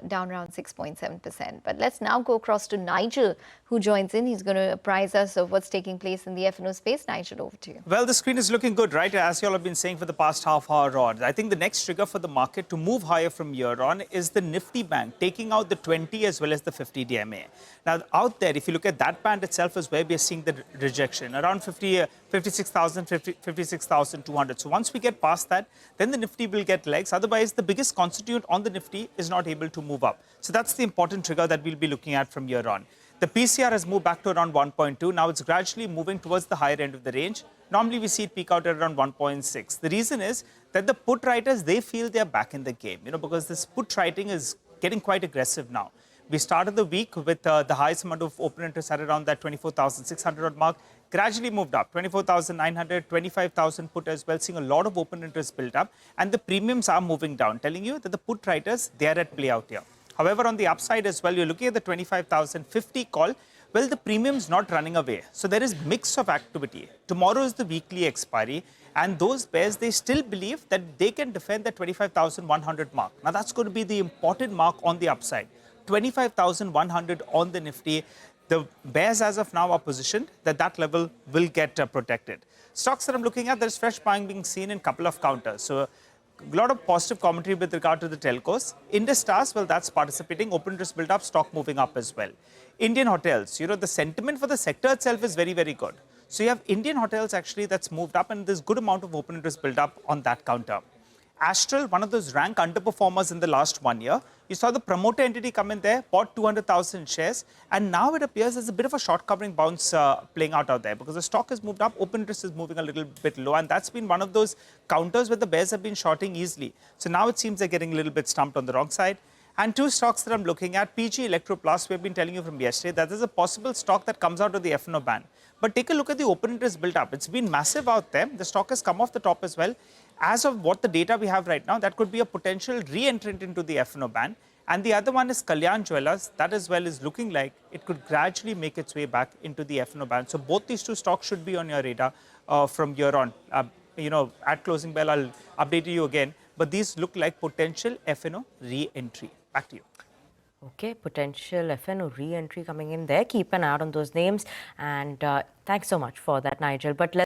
down around 6.7%. But let's now go across to Nigel, who joins in. He's going to apprise us of what's taking place in the F&O space. Nigel, over to you. Well, the screen is looking good, right? As you all have been saying for the past half hour on. I think the next trigger for the market to move higher from here on is the Nifty band, taking out the 20 as well as the 50 DMA. Now, out there, if you look at that band itself is where we are seeing the rejection, around 56,000, 56,200. So once we get past that, then the Nifty will get legs. Otherwise, the biggest constituent on the Nifty is not able to move up. So that's the important trigger that we'll be looking at from here on. The PCR has moved back to around 1.2. Now it's gradually moving towards the higher end of the range. Normally, we see it peak out at around 1.6. The reason is that the put writers, they feel they're back in the game, because this put writing is getting quite aggressive now. We started the week with the highest amount of open interest at around that 24,600 mark, gradually moved up, 24,900, 25,000 put as well, seeing a lot of open interest built up, and the premiums are moving down, telling you that the put writers, they are at play out here. However, on the upside as well, you're looking at the 25,050 call. Well, the premium's not running away. So there is mix of activity. Tomorrow is the weekly expiry. And those pairs, they still believe that they can defend the 25,100 mark. Now, that's going to be the important mark on the upside. 25,100 on the Nifty. The bears as of now are positioned that that level will get protected. Stocks that I'm looking at, there's fresh buying being seen in a couple of counters. So a lot of positive commentary with regard to the telcos. Indus Stars, well, that's participating. Open interest built up, stock moving up as well. Indian hotels, the sentiment for the sector itself is very, very good. So you have Indian hotels actually that's moved up, and there's good amount of open interest built up on that counter. Astral, one of those rank underperformers in the last 1 year. You saw the promoter entity come in there, bought 200,000 shares, and now it appears there's a bit of a short covering bounce playing out there because the stock has moved up, open interest is moving a little bit low, and that's been one of those counters where the bears have been shorting easily. So now it seems they're getting a little bit stumped on the wrong side. And two stocks that I'm looking at, PG Electroplast, we've been telling you from yesterday that there's a possible stock that comes out of the F&O band. But take a look at the open interest built up. It's been massive out there. The stock has come off the top as well. As of what the data we have right now, that could be a potential re-entrant into the F&O band. And the other one is Kalyan Jewellers. That as well is looking like it could gradually make its way back into the F&O band. So both these two stocks should be on your radar from here on. At closing bell, I'll update you again. But these look like potential F&O re-entry. Back to you. Okay, potential F&O re-entry coming in there. Keep an eye out on those names. And thanks so much for that, Nigel. But